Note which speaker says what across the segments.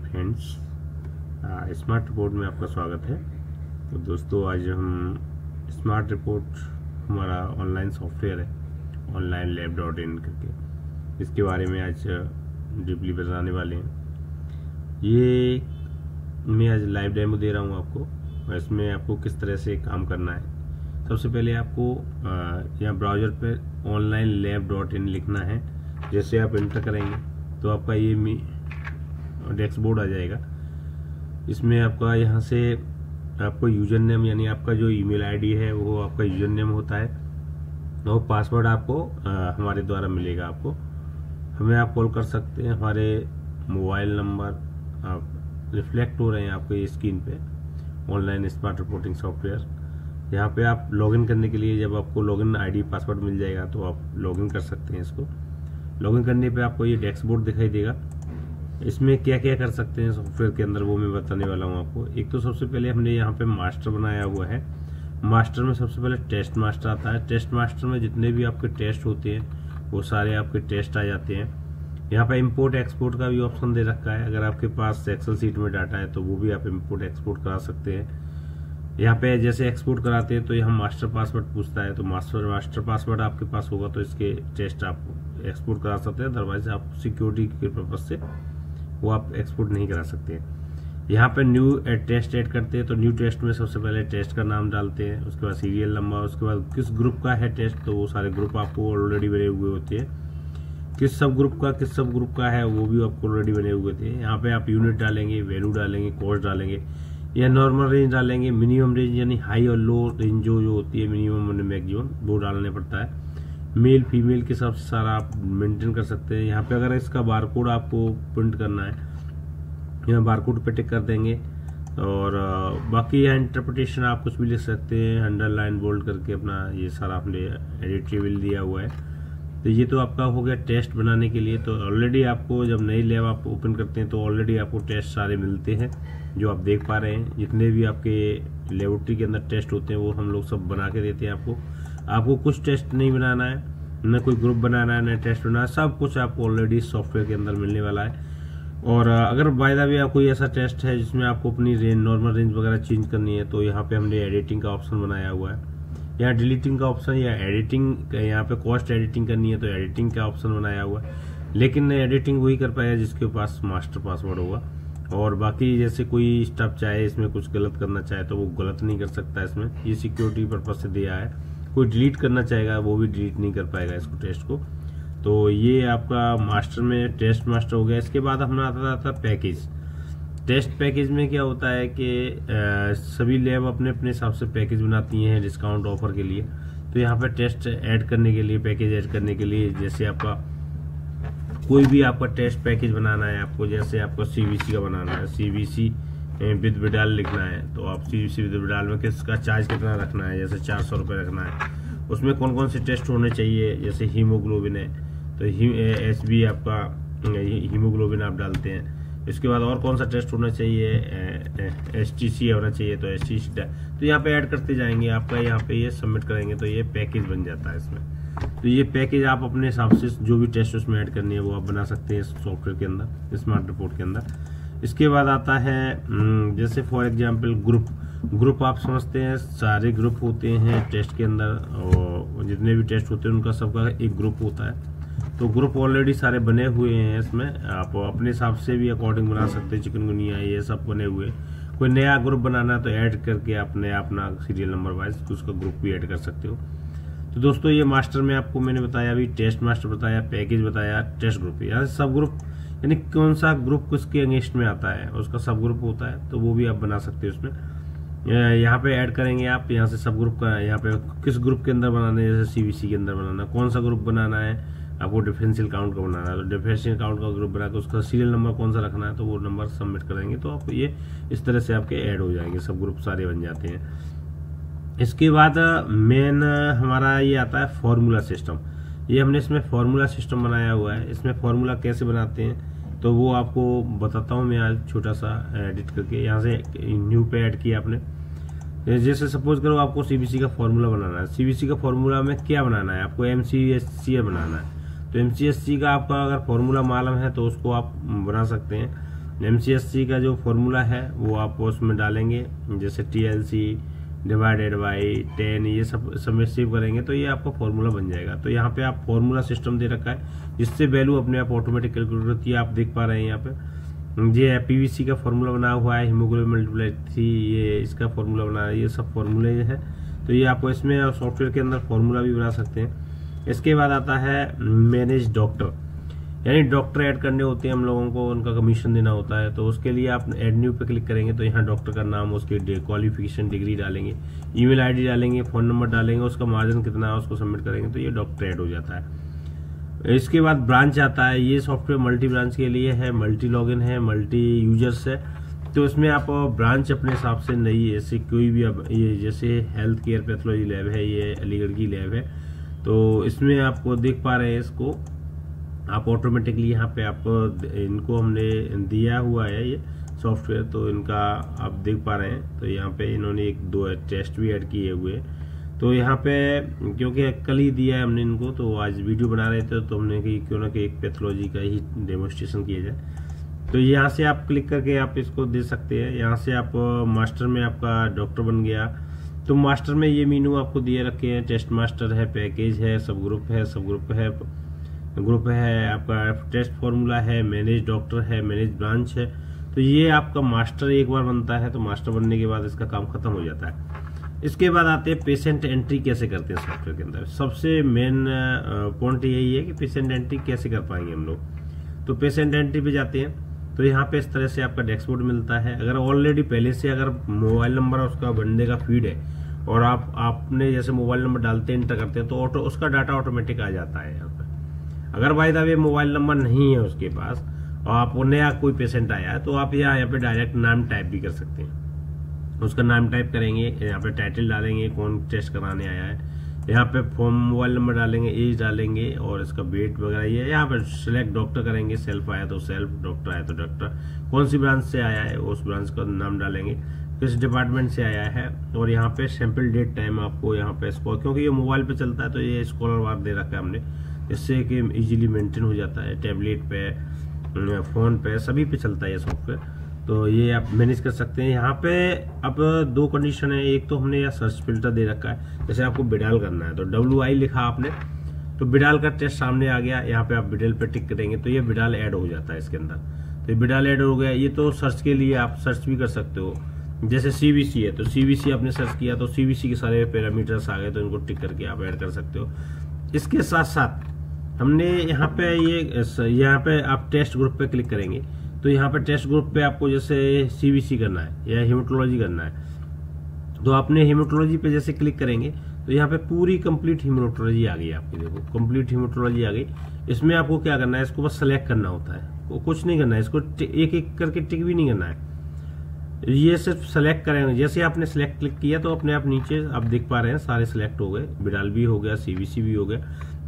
Speaker 1: Friends, smart report में आपका स्वागत है। तो दोस्तों, आज हम स्मार्ट रिपोर्ट हमारा ऑनलाइन सॉफ्टवेयर है, onlinelab.in करके, इसके बारे में आज डीपली बताने वाले हैं। ये मैं आज लाइव डेमो दे रहा हूँ आपको, और इसमें आपको किस तरह से काम करना है। सबसे पहले आपको यहाँ ब्राउज़र पे onlinelab.in लिखना है। जैसे आप एंटर करेंगे तो आपका ये डैशबोर्ड आ जाएगा। इसमें आपका यहाँ से आपको यूजर नेम, यानी आपका जो ईमेल आईडी है वो आपका यूजर नेम होता है, और पासवर्ड आपको हमारे द्वारा मिलेगा। आपको हमें आप कॉल कर सकते हैं। हमारे मोबाइल नंबर आप रिफ्लेक्ट हो रहे हैं आपके स्क्रीन पे। ऑनलाइन स्मार्ट रिपोर्टिंग सॉफ्टवेयर, यहाँ पे आप लॉगिन करने के लिए जब आपको लॉगिन आईडी पासवर्ड मिल जाएगा तो आप लॉगिन कर सकते हैं। इसको लॉगिन करने पे आपको ये डैशबोर्ड दिखाई देगा। इसमें क्या क्या कर सकते हैं सॉफ्टवेयर के अंदर वो मैं बताने वाला हूँ आपको। एक तो सबसे पहले हमने यहाँ पे मास्टर बनाया हुआ है। मास्टर में सबसे पहले टेस्ट मास्टर आता है। टेस्ट मास्टर में जितने भी आपके टेस्ट होते हैं वो सारे आपके टेस्ट आ जाते हैं। यहाँ पे इंपोर्ट एक्सपोर्ट का भी ऑप्शन दे रखा है। अगर आपके पास एक्सेल सीट में डाटा है तो वो भी आप इंपोर्ट एक्सपोर्ट करा सकते हैं। यहाँ पे जैसे एक्सपोर्ट कराते हैं तो यहाँ मास्टर पासवर्ड पूछता है, तो मास्टर पासवर्ड आपके पास होगा तो इसके टेस्ट आप एक्सपोर्ट करा सकते हैं। अदरवाइज आप सिक्योरिटी के पर्पज से वो आप एक्सपोर्ट नहीं करा सकते हैं। यहाँ पे न्यू टेस्ट ऐड करते हैं तो न्यू टेस्ट में सबसे पहले टेस्ट का नाम डालते हैं, उसके बाद सीरियल नंबर, उसके बाद किस ग्रुप का है टेस्ट, तो वो सारे ग्रुप आपको ऑलरेडी बने हुए होते हैं। किस सब ग्रुप का है वो भी आपको ऑलरेडी बने हुए थे। यहाँ पे आप यूनिट डालेंगे, वैल्यू डालेंगे, कॉस्ट डालेंगे, या नॉर्मल रेंज डालेंगे, मिनिमम रेंज यानी हाई और लो रेंज जो होती है, मिनिमम और मैक्सिमम वो डालने पड़ता है। मेल फीमेल के हिसाब से सारा आप मेंटेन कर सकते हैं। यहाँ पे अगर इसका बारकोड आपको प्रिंट करना है, यहाँ बारकोड पे टिक कर देंगे। और बाकी यहाँ इंटरप्रिटेशन आप कुछ भी लिख सकते हैं, अंडरलाइन बोल्ड करके अपना ये सारा आपने एडिटेबल दिया हुआ है। तो ये तो आपका हो गया टेस्ट बनाने के लिए। तो ऑलरेडी आपको जब नई लैब आप ओपन करते हैं तो ऑलरेडी आपको टेस्ट सारे मिलते हैं जो आप देख पा रहे हैं। जितने भी आपके लेबोरेटरी के अंदर टेस्ट होते हैं वो हम लोग सब बना के देते हैं आपको। आपको कुछ टेस्ट नहीं बनाना है, न कोई ग्रुप बनाना है, न टेस्ट बनाना है, सब कुछ आपको ऑलरेडी सॉफ्टवेयर के अंदर मिलने वाला है। और अगर बाय द वे कोई ऐसा टेस्ट है जिसमें आपको अपनी रेंज, नॉर्मल रेंज वगैरह चेंज करनी है तो यहाँ पे हमने एडिटिंग का ऑप्शन बनाया हुआ है। यहाँ डिलीटिंग का ऑप्शन या एडिटिंग, यहाँ पे कॉस्ट एडिटिंग करनी है तो एडिटिंग का ऑप्शन बनाया हुआ है। लेकिन एडिटिंग वही कर पाएगा जिसके पास मास्टर पासवर्ड होगा। और बाकी जैसे कोई स्टाफ चाहे इसमें कुछ गलत करना चाहे तो वो गलत नहीं कर सकता। इसमें ये सिक्योरिटी पर्पज से दिया है। कोई डिलीट करना चाहेगा वो भी डिलीट नहीं कर पाएगा इसको, टेस्ट को। तो ये आपका मास्टर में टेस्ट मास्टर हो गया। इसके बाद हमारा आता था पैकेज। टेस्ट पैकेज में क्या होता है कि सभी लैब अपने अपने हिसाब से पैकेज बनाती हैं डिस्काउंट ऑफर के लिए। तो यहाँ पे टेस्ट ऐड करने के लिए, पैकेज ऐड करने के लिए, जैसे आपका कोई भी आपका टेस्ट पैकेज बनाना है आपको, जैसे आपको सीबीसी का बनाना है, सीबीसी विद विडाल लिखना है तो आप सीबीसी विद विडाल में किसका चार्ज कितना रखना है, जैसे 400 रुपये रखना है। उसमें कौन कौन से टेस्ट होने चाहिए, जैसे हीमोग्लोबिन है तो HB आपका हीमोग्लोबिन आप डालते हैं। इसके बाद और कौन सा टेस्ट होना चाहिए, STC होना चाहिए तो STC, तो यहाँ पे ऐड करते जाएंगे। आपका यहाँ पे ये सबमिट करेंगे तो ये पैकेज बन जाता है इसमें। तो ये पैकेज आप अपने हिसाब से जो भी टेस्ट उसमें ऐड करनी है वो आप बना सकते हैं सॉफ्टवेयर के अंदर, स्मार्ट रिपोर्ट के अंदर। इसके बाद आता है जैसे फॉर एग्जांपल ग्रुप आप समझते हैं, सारे ग्रुप होते हैं टेस्ट के अंदर, और जितने भी टेस्ट होते हैं उनका सबका एक ग्रुप होता है। तो ग्रुप ऑलरेडी सारे बने हुए हैं इसमें, आप अपने हिसाब से भी अकॉर्डिंग बना सकते हैं। चिकनगुनिया ये सब बने हुए। कोई नया ग्रुप बनाना तो ऐड करके अपने अपना सीरियल नंबर वाइज उसका ग्रुप भी ऐड कर सकते हो। तो दोस्तों, ये मास्टर में आपको मैंने बताया, अभी टेस्ट मास्टर बताया, पैकेज बताया, टेस्ट ग्रुप, यानी सब ग्रुप, यानी कौन सा ग्रुप किसके अगेंस्ट में आता है उसका सब ग्रुप होता है, तो वो भी आप बना सकते हो उसमें। यहाँ पे ऐड करेंगे आप, यहाँ से सब ग्रुप का, यहाँ पे किस ग्रुप के अंदर बनाना है, जैसे सीबीसी के अंदर बनाना, कौन सा ग्रुप बनाना है आपको, डिफरेंशियल काउंट का बनाना है तो डिफरेंशियल काउंट का ग्रुप बना के उसका सीरियल नंबर कौन सा रखना है तो वो नंबर सबमिट करेंगे तो आप ये इस तरह से आपके ऐड हो जाएंगे, सब ग्रुप सारे बन जाते हैं। इसके बाद मेन हमारा ये आता है फॉर्मूला सिस्टम। ये हमने इसमें फॉर्मूला सिस्टम बनाया हुआ है। इसमें फॉर्मूला कैसे बनाते हैं तो वो आपको बताता हूँ मैं आज, छोटा सा एडिट करके। यहाँ से न्यू पे ऐड किया आपने। जैसे सपोज करो आपको सीबीसी का फॉर्मूला बनाना है। सीबीसी का फॉर्मूला में क्या बनाना है, आपको MCSC बनाना है। तो MCSC का आपका अगर फॉर्मूला मालूम है तो उसको आप बना सकते हैं। MCSC का जो फॉर्मूला है वो आप उसमें डालेंगे, जैसे TLC डिवाइडेड बाई 10, ये सब सेव करेंगे तो ये आपका फॉर्मूला बन जाएगा। तो यहाँ पे आप फॉर्मूला सिस्टम दे रखा है जिससे वैल्यू अपने आप ऑटोमेटिक कैलकुलेट होती है। आप देख पा रहे हैं यहाँ पे ये PVC का फॉर्मूला बना हुआ है, हीमोग्लोबिन मल्टीप्लाई 3 ये इसका फॉर्मूला बना है, ये सब फॉर्मूले है। तो ये आपको इसमें सॉफ्टवेयर के अंदर फॉर्मूला भी बना सकते हैं। इसके बाद आता है मैनेज डॉक्टर, यानी डॉक्टर ऐड करने होते हैं हम लोगों को, उनका कमीशन देना होता है। तो उसके लिए आप ऐड न्यू पे क्लिक करेंगे तो यहाँ डॉक्टर का नाम, उसकी क्वालिफिकेशन डिग्री डालेंगे, ईमेल आईडी डालेंगे, फ़ोन नंबर डालेंगे, उसका मार्जिन कितना है उसको सबमिट करेंगे तो ये डॉक्टर ऐड हो जाता है। इसके बाद ब्रांच आता है, ये सॉफ्टवेयर मल्टी ब्रांच के लिए है, मल्टी लॉगिन है, मल्टी यूजर्स है। तो इसमें आप ब्रांच अपने हिसाब से नई, ऐसे कोई भी, अब ये जैसे हेल्थ केयर पैथोलॉजी लैब है, ये अलीगढ़ की लैब है, तो इसमें आपको देख पा रहे हैं इसको आप ऑटोमेटिकली यहाँ पे आपको इनको हमने दिया हुआ है ये सॉफ्टवेयर, तो इनका आप देख पा रहे हैं। तो यहाँ पे इन्होंने 1-2 टेस्ट भी ऐड किए हुए हैं। तो यहाँ पे क्योंकि कल ही दिया है हमने इनको, तो आज वीडियो बना रहे थे तो हमने कि क्यों ना कि एक पैथोलॉजी का ही डेमोन्स्ट्रेशन किया जाए। तो यहाँ से आप क्लिक करके आप इसको दे सकते हैं। यहाँ से आप मास्टर में आपका डॉक्टर बन गया, तो मास्टर में ये मीनू आपको दिए रखे हैं, टेस्ट मास्टर है, पैकेज है, सब ग्रुप है, ग्रुप है, आपका टेस्ट फॉर्मूला है, मैनेज डॉक्टर है, मैनेज ब्रांच है। तो ये आपका मास्टर एक बार बनता है, तो मास्टर बनने के बाद इसका काम खत्म हो जाता है। इसके बाद आते हैं पेशेंट एंट्री कैसे करते हैं सॉफ्टवेयर के अंदर। सबसे मेन पॉइंट यही है कि पेशेंट एंट्री कैसे कर पाएंगे हम लोग। तो पेशेंट एंट्री पे जाते हैं तो यहाँ पे इस तरह से आपका डैशबोर्ड मिलता है। अगर ऑलरेडी पहले से अगर मोबाइल नंबर उसका बंदे का फीड है और आपने जैसे मोबाइल नंबर डालते हैं, इंटर करते हैं, तो उसका डाटा ऑटोमेटिक आ जाता है यहाँ पर। अगर by the way mobile number नहीं है उसके पास और आप नया कोई पेशेंट आया है तो आप यहाँ पे डायरेक्ट नाम टाइप भी कर सकते हैं। उसका नाम टाइप करेंगे, यहाँ पे टाइटल डालेंगे, कौन टेस्ट कराने आया है, यहाँ पे फॉर्म मोबाइल नंबर डालेंगे, एज डालेंगे और इसका वेट वगैरह ये। यहाँ पे सिलेक्ट डॉक्टर करेंगे, सेल्फ आया तो सेल्फ, डॉक्टर आया तो डॉक्टर, कौन सी ब्रांच से आया है उस ब्रांच का नाम डालेंगे, किस डिपार्टमेंट से आया है, और यहाँ पे सैंपल डेट टाइम आपको यहाँ पे स्कॉल, क्योंकि ये मोबाइल पे चलता है तो ये स्कॉलर वार दे रखा है हमने, इससे कि इजीली मेंटेन हो जाता है। टैबलेट पे, फोन पे, सभी पे चलता है ये सॉफ्टवेयर। तो ये आप मैनेज कर सकते हैं। यहाँ पे अब 2 कंडीशन है, एक तो हमने यहाँ सर्च फिल्टर दे रखा है, जैसे आपको बिडाल करना है तो WI लिखा आपने तो बिडाल का टेस्ट सामने आ गया, यहाँ पे आप बिडाल पे टिक करेंगे तो ये बिडाल ऐड हो जाता है इसके अंदर। तो ये बिडाल ऐड हो गया। ये तो सर्च के लिए आप सर्च भी कर सकते हो, जैसे CVC है तो CVC आपने सर्च किया तो CVC के सारे पैरामीटर्स आ गए तो इनको टिक करके आप ऐड कर सकते हो। इसके साथ साथ हमने यहाँ पे आप टेस्ट ग्रुप पे क्लिक करेंगे तो यहाँ पे टेस्ट ग्रुप पे आपको जैसे CVC करना है या हीमेटोलॉजी करना है तो आपने हीमेटोलॉजी पे जैसे क्लिक करेंगे तो यहाँ पे पूरी कंप्लीट हीमेटोलॉजी आ गई आपकी। देखो कंप्लीट हीमेटोलॉजी आ गई। इसमें आपको क्या करना है, इसको बस सेलेक्ट करना होता है, कुछ नहीं करना है, इसको एक एक करके टिक भी नहीं करना है, ये सिर्फ सेलेक्ट करेंगे। जैसे आपने सेलेक्ट क्लिक किया तो अपने आप नीचे आप देख पा रहे हैं सारे सिलेक्ट हो गए, बिडाल भी हो गया, CVC भी हो गया,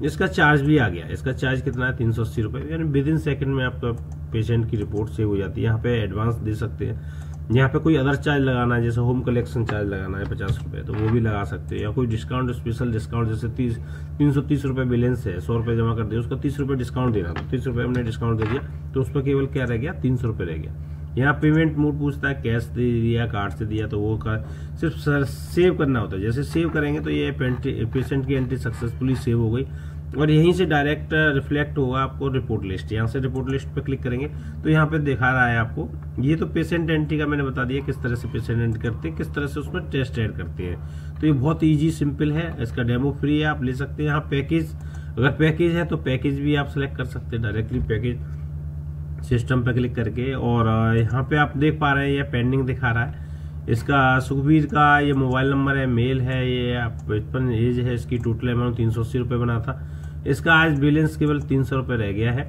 Speaker 1: इसका चार्ज भी आ गया। इसका चार्ज कितना है, 380 रुपये, यानी विदिन सेकंड में आपका पेशेंट की रिपोर्ट सेव हो जाती है। यहाँ पे एडवांस दे सकते हैं, यहाँ पे कोई अदर चार्ज लगाना है जैसे होम कलेक्शन चार्ज लगाना है 50 रुपये तो वो भी लगा सकते हैं, या कोई डिस्काउंट, स्पेशल डिस्काउंट जैसे 330 रुपये बैलेंस है, 100 रुपये जमा कर दिया, उसका 30 रुपये डिस्काउंट देना, तो 30 रुपये हमने डिस्काउंट दे दिया तो उस पर केवल क्या रह गया, 300 रुपये रह गया। यहाँ पेमेंट मोड पूछता है, कैश दे दिया, कार्ड से दिया, तो वो सिर्फ सेव करना होता है। जैसे सेव करेंगे तो ये पेशेंट की एंट्री सक्सेसफुली सेव हो गई और यहीं से डायरेक्ट रिफ्लेक्ट होगा आपको रिपोर्ट लिस्ट। यहाँ से रिपोर्ट लिस्ट पे क्लिक करेंगे तो यहाँ पे दिखा रहा है आपको, ये तो पेशेंट एंट्री का मैंने बता दिया किस तरह से पेशेंट एंट्री करते हैं, किस तरह से उसमें टेस्ट ऐड करते हैं। तो ये बहुत ईजी सिंपल है, इसका डेमो फ्री है, आप ले सकते हैं। यहाँ पैकेज, अगर पैकेज है तो पैकेज भी आप सेलेक्ट कर सकते हैं डायरेक्टली पैकेज सिस्टम पे क्लिक करके। और यहाँ पे आप देख पा रहे हैं ये पेंडिंग दिखा रहा है। इसका सुखबीर का ये मोबाइल नंबर है, मेल है, ये 55 एज है, इसकी टोटल अमाउंट 380 रुपये बना था, इसका आज बैलेंस केवल 300 रुपये रह गया है।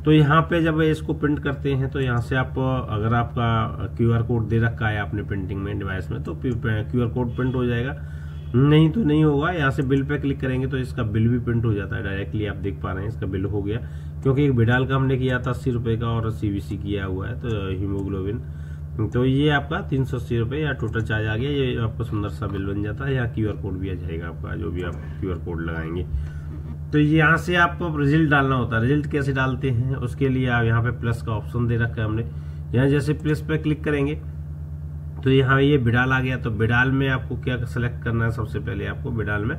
Speaker 1: तो यहाँ पे जब इसको प्रिंट करते हैं तो यहाँ से आप, अगर आपका QR कोड दे रखा है आपने प्रिंटिंग में डिवाइस में तो QR कोड प्रिंट हो जाएगा, नहीं तो नहीं होगा। यहाँ से बिल पे क्लिक करेंगे तो इसका बिल भी प्रिंट हो जाता है डायरेक्टली, आप देख पा रहे हैं इसका बिल हो गया, क्योंकि एक बिडाल का हमने किया था 80 रुपये का और CVC किया हुआ है तो हीमोग्लोबिन, तो ये आपका 380 रुपये या टोटल चार्ज आ गया। ये आपका सुंदर सा बिल बन जाता है। यहाँ QR कोड भी आ जाएगा आपका, जो भी आप QR कोड लगाएंगे। तो यहाँ से आपको रिजल्ट डालना होता है। रिजल्ट कैसे डालते हैं उसके लिए आप यहाँ पे प्लस का ऑप्शन दे रखा है हमने, यहाँ जैसे प्लेस पे क्लिक करेंगे तो यहाँ ये बिडाल आ गया। तो बिडाल में आपको क्या सेलेक्ट करना है, सबसे पहले आपको बिडाल में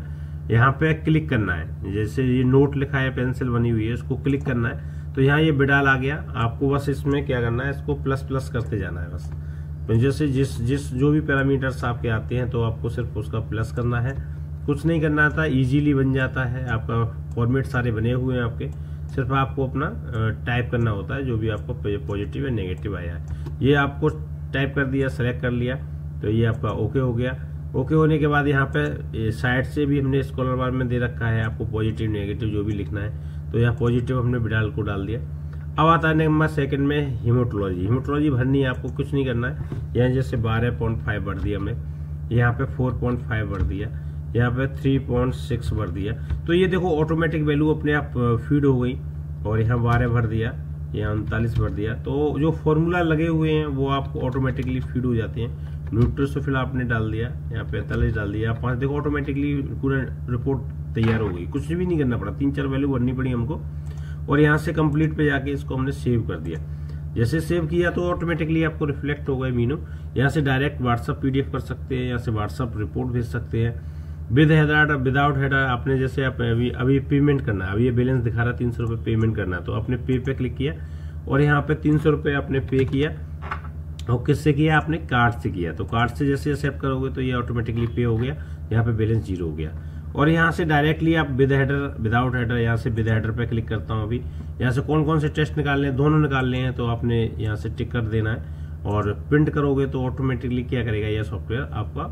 Speaker 1: यहाँ पे क्लिक करना है। जैसे ये नोट लिखा है, पेंसिल बनी हुई है, उसको क्लिक करना है। तो यहाँ ये बिडाल आ गया। आपको बस इसमें क्या करना है, इसको प्लस प्लस करते जाना है बस। तो जैसे जिस जो भी पैरामीटर्स आपके आते हैं तो आपको सिर्फ उसका प्लस करना है, कुछ नहीं करना आता, इजीली बन जाता है। आपका फॉर्मेट सारे बने हुए हैं आपके, सिर्फ आपको अपना टाइप करना होता है जो भी आपको पॉजिटिव या नेगेटिव आया है। ये आपको टाइप कर दिया, सेलेक्ट कर लिया, तो ये आपका ओके हो गया। ओके होने के बाद यहाँ पे साइड से भी हमने स्क्रॉलर बार में दे रखा है आपको पॉजिटिव नेगेटिव जो भी लिखना है। तो यहाँ पॉजिटिव हमने बिडाल को डाल दिया। अब आता है नंबर सेकंड में हीमेटोलॉजी। हीमेटोलॉजी भरनी है, आपको कुछ नहीं करना है। यहाँ जैसे 12.5 भर दिया हमने, यहाँ पे 4.5 भर दिया, यहाँ पे 3.6 भर दिया। तो ये देखो ऑटोमेटिक वैल्यू अपने आप फीड हो गई। और यहाँ 12 भर दिया, यहाँ 39 भर दिया। तो जो फॉर्मूला लगे हुए हैं वो आपको ऑटोमेटिकली फीड हो जाते हैं। न्यूट्रोसोफिल आपने डाल दिया, यहाँ पे 45 डाल दिया, 5, देखो ऑटोमेटिकली पूरा रिपोर्ट तैयार हो गई, कुछ भी नहीं करना पड़ा। 3-4 वैल्यू भरनी पड़ी हमको। और यहाँ से कंप्लीट पे जाके इसको हमने सेव कर दिया। जैसे सेव किया तो ऑटोमेटिकली आपको रिफ्लेक्ट हो गए मीनू। यहाँ से डायरेक्ट व्हाट्सअप PDF कर सकते हैं, यहाँ से व्हाट्सअप रिपोर्ट भेज सकते हैं विद हेडर, विदाउट हेडर। आपने जैसे आप अभी पेमेंट करना है, अभी ये बैलेंस दिखा रहा है 300 रुपये पेमेंट करना है, तो आपने पे पे क्लिक किया और यहाँ पे 300 रुपये आपने पे किया। और किससे किया, आपने कार्ड से किया। तो कार्ड से जैसे एक्सेप्ट करोगे तो ये ऑटोमेटिकली पे हो गया, यहाँ पे बैलेंस 0 हो गया। और यहाँ से डायरेक्टली आप विद हेडर, विदाउट हेडर, यहाँ से विद हेडर पे क्लिक करता हूँ। अभी यहाँ से कौन कौन से टेस्ट निकालने हैं, दोनों निकालने हैं, तो आपने यहाँ से टिक कर देना है। और प्रिंट करोगे तो ऑटोमेटिकली क्या करेगा यह सॉफ्टवेयर, आपका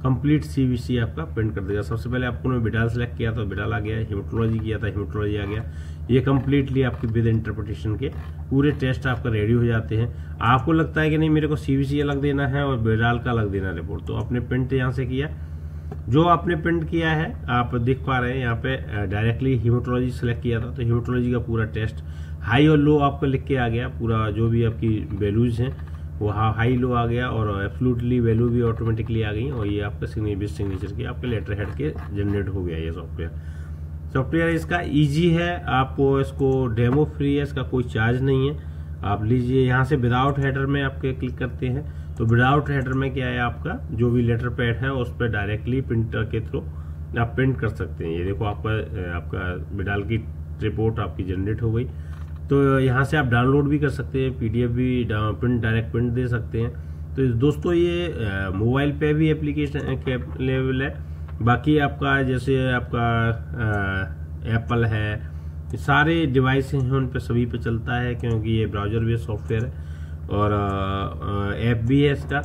Speaker 1: कंप्लीट CVC आपका प्रिंट कर देगा। सबसे पहले आपको बिडाल सेलेक्ट किया तो बिडाल आ गया, हीमेटोलॉजी किया था हीमेटोलॉजी आ गया। ये कंप्लीटली आपके विद इंटरप्रिटेशन के पूरे टेस्ट आपका रेडी हो जाते हैं। आपको लगता है कि नहीं मेरे को CVC अलग देना है और बिडाल का अलग देना रिपोर्ट, तो आपने प्रिंट यहाँ से किया। जो आपने प्रिंट किया है आप देख पा रहे हैं यहाँ पे डायरेक्टली हीमेटोलॉजी सेलेक्ट किया था, तो हीमेटोलॉजी का पूरा टेस्ट हाई और लो आपको लिख के आ गया। पूरा जो भी आपकी वैल्यूज हैं वो हाई लो आ गया और एब्सोल्युटली वैल्यू भी ऑटोमेटिकली आ गई। और ये आपका सिग्नेचर के आपके लेटर हेड के जनरेट हो गया ये सॉफ्टवेयर इसका इजी है। आपको इसको डेमो फ्री है, इसका कोई चार्ज नहीं है। आप लीजिए यहाँ से विदाउट हेडर में आपके क्लिक करते हैं तो विदाउट हेडर में क्या है, आपका जो भी लेटर पैड है उस पर डायरेक्टली प्रिंटर के थ्रू आप प्रिंट कर सकते हैं। ये देखो आपका बिडाल की रिपोर्ट आपकी जनरेट हो गई। तो यहाँ से आप डाउनलोड भी कर सकते हैं, PDF भी प्रिंट डायरेक्ट प्रिंट दे सकते हैं। तो दोस्तों ये मोबाइल पे भी एप्लीकेशन लेवल है। बाकी आपका जैसे आपका एप्पल है, सारे डिवाइस हैं उन पे सभी पे चलता है, क्योंकि ये ब्राउजर बेस्ड सॉफ्टवेयर है और ऐप भी है इसका।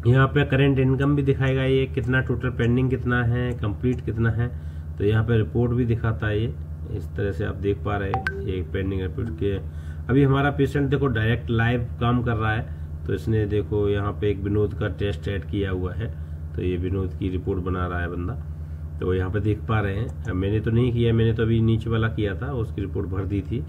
Speaker 1: यहाँ पे करेंट इनकम भी दिखाएगा, ये कितना टोटल पेंडिंग कितना है, कंप्लीट कितना है। तो यहाँ पे रिपोर्ट भी दिखाता है ये, इस तरह से आप देख पा रहे हैं ये पेंडिंग रिपोर्ट के। अभी हमारा पेशेंट देखो डायरेक्ट लाइव काम कर रहा है, तो इसने देखो यहाँ पे एक विनोद का टेस्ट ऐड किया हुआ है, तो ये विनोद की रिपोर्ट बना रहा है बंदा। तो यहाँ पे देख पा रहे हैं, मैंने तो नहीं किया, मैंने तो अभी नीचे वाला किया था, उसकी रिपोर्ट भर दी थी,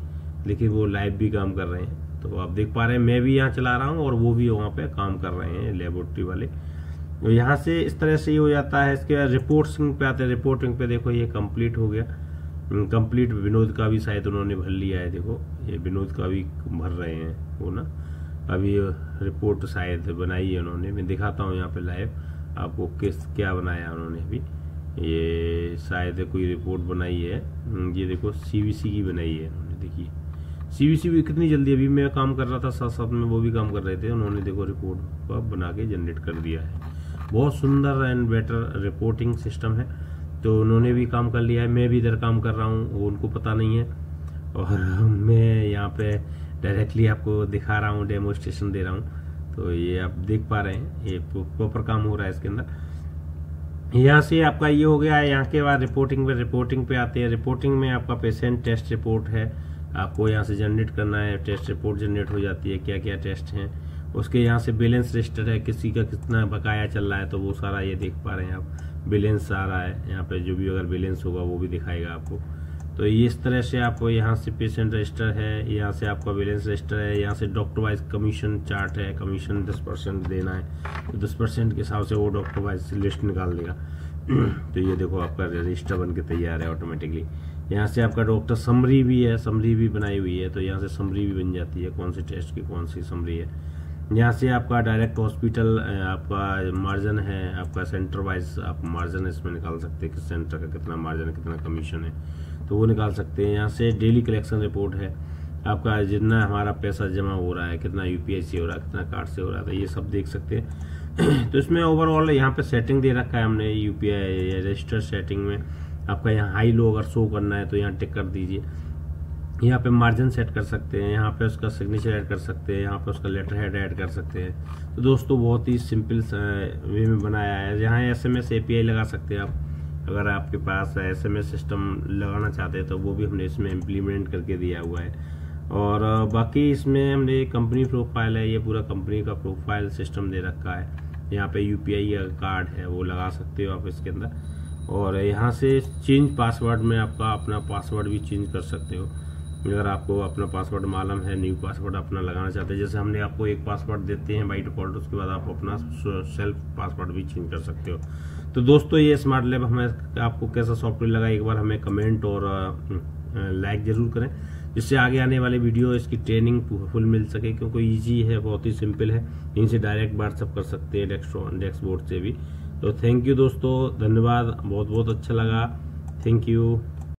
Speaker 1: लेकिन वो लाइव भी काम कर रहे हैं। तो आप देख पा रहे हैं मैं भी यहाँ चला रहा हूँ और वो भी वहाँ पे काम कर रहे हैं लेबोरेटरी वाले। तो यहाँ से इस तरह से ही हो जाता है। इसके बाद रिपोर्टिंग पे आते हैं। रिपोर्टिंग पे देखो ये कंप्लीट हो गया, कंप्लीट विनोद का भी शायद उन्होंने भर लिया है। देखो ये विनोद का भी भर रहे हैं वो ना, अभी रिपोर्ट शायद बनाई है उन्होंने। मैं दिखाता हूँ यहाँ पे लाइव आपको क्या बनाया उन्होंने। अभी ये शायद कोई रिपोर्ट बनाई है, ये देखो CVC की बनाई है उन्होंने। देखिए CVC भी कितनी जल्दी, अभी मैं काम कर रहा था साथ साथ में वो भी काम कर रहे थे, उन्होंने देखो रिपोर्ट को बना के जनरेट कर दिया है। बहुत सुंदर एंड बेटर रिपोर्टिंग सिस्टम है। तो उन्होंने भी काम कर लिया है, मैं भी इधर काम कर रहा हूँ, वो उनको पता नहीं है। और मैं यहाँ पे डायरेक्टली आपको दिखा रहा हूँ, डेमोस्ट्रेशन दे रहा हूँ। तो ये आप देख पा रहे हैं ये प्रॉपर काम हो रहा है इसके अंदर। यहाँ से आपका ये हो गया है। यहाँ के बाद रिपोर्टिंग पे आते हैं। रिपोर्टिंग में आपका पेशेंट टेस्ट रिपोर्ट है, आपको यहाँ से जनरेट करना है। टेस्ट रिपोर्ट जनरेट हो जाती है, क्या क्या टेस्ट हैं उसके। यहाँ से बैलेंस रजिस्टर है, किसी का कितना बकाया चल रहा है, तो वो सारा ये देख पा रहे हैं आप। बैलेंस आ रहा है यहाँ पे, जो भी अगर बैलेंस होगा वो भी दिखाएगा आपको। तो इस तरह से आपको यहाँ से पेशेंट रजिस्टर है, यहाँ से आपका बैलेंस रजिस्टर है, यहाँ से डॉक्टर वाइज कमीशन चार्ट है। कमीशन 10% देना है, तो 10% के हिसाब से वो डॉक्टर वाइज लिस्ट निकाल देगा। तो ये देखो आपका रजिस्टर बन के तैयार है ऑटोमेटिकली। यहाँ से आपका डॉक्टर समरी भी है, समरी भी बनाई हुई है, तो यहाँ से समरी भी बन जाती है, कौन सी टेस्ट की कौन सी समरी है। यहाँ से आपका डायरेक्ट हॉस्पिटल आपका मार्जिन है, आपका सेंटर वाइज आप मार्जिन इसमें निकाल सकते हैं, किस सेंटर का कितना मार्जिन है, कितना कमीशन है, तो वो निकाल सकते हैं। यहाँ से डेली कलेक्शन रिपोर्ट है, आपका जितना हमारा पैसा जमा हो रहा है, कितना यूपीआई से हो रहा है, कितना कार्ड से हो रहा है, तो ये सब देख सकते हैं। तो इसमें ओवरऑल यहाँ पे सेटिंग दे रखा है हमने यूपीआई रजिस्टर सेटिंग में। आपका यहाँ हाई लो अगर शो करना है तो यहाँ टिक कर दीजिए। यहाँ पे मार्जिन सेट कर सकते हैं, यहाँ पे उसका सिग्नेचर ऐड कर सकते हैं, यहाँ पे उसका लेटर हेड ऐड कर सकते हैं। तो दोस्तों बहुत ही सिंपल वे में बनाया है। यहाँ SMS API लगा सकते हैं आप, अगर आपके पास SMS सिस्टम लगाना चाहते हैं तो वो भी हमने इसमें इम्प्लीमेंट करके दिया हुआ है। और बाकी इसमें हमने कंपनी प्रोफाइल है, ये पूरा कंपनी का प्रोफाइल सिस्टम दे रखा है। यहाँ पे UPI का कार्ड है वो लगा सकते हो आप इसके अंदर। और यहाँ से चेंज पासवर्ड में आपका अपना पासवर्ड भी चेंज कर सकते हो, अगर आपको अपना पासवर्ड मालूम है, न्यू पासवर्ड अपना लगाना चाहते हैं। जैसे हमने आपको एक पासवर्ड देते हैं बाई डिफॉल्ट, उसके बाद आप अपना सेल्फ पासवर्ड भी चेंज कर सकते हो। तो दोस्तों ये स्मार्ट लैब हमें आपको कैसा सॉफ्टवेयर लगा, एक बार हमें कमेंट और लाइक जरूर करें, जिससे आगे आने वाले वीडियो इसकी ट्रेनिंग फुल मिल सके, क्योंकि ईजी है, बहुत ही सिंपल है। यहीं से डायरेक्ट व्हाट्सअप कर सकते हैं डेस्क बोर्ड से भी। तो थैंक यू दोस्तों, धन्यवाद, बहुत बहुत अच्छा लगा, थैंक यू।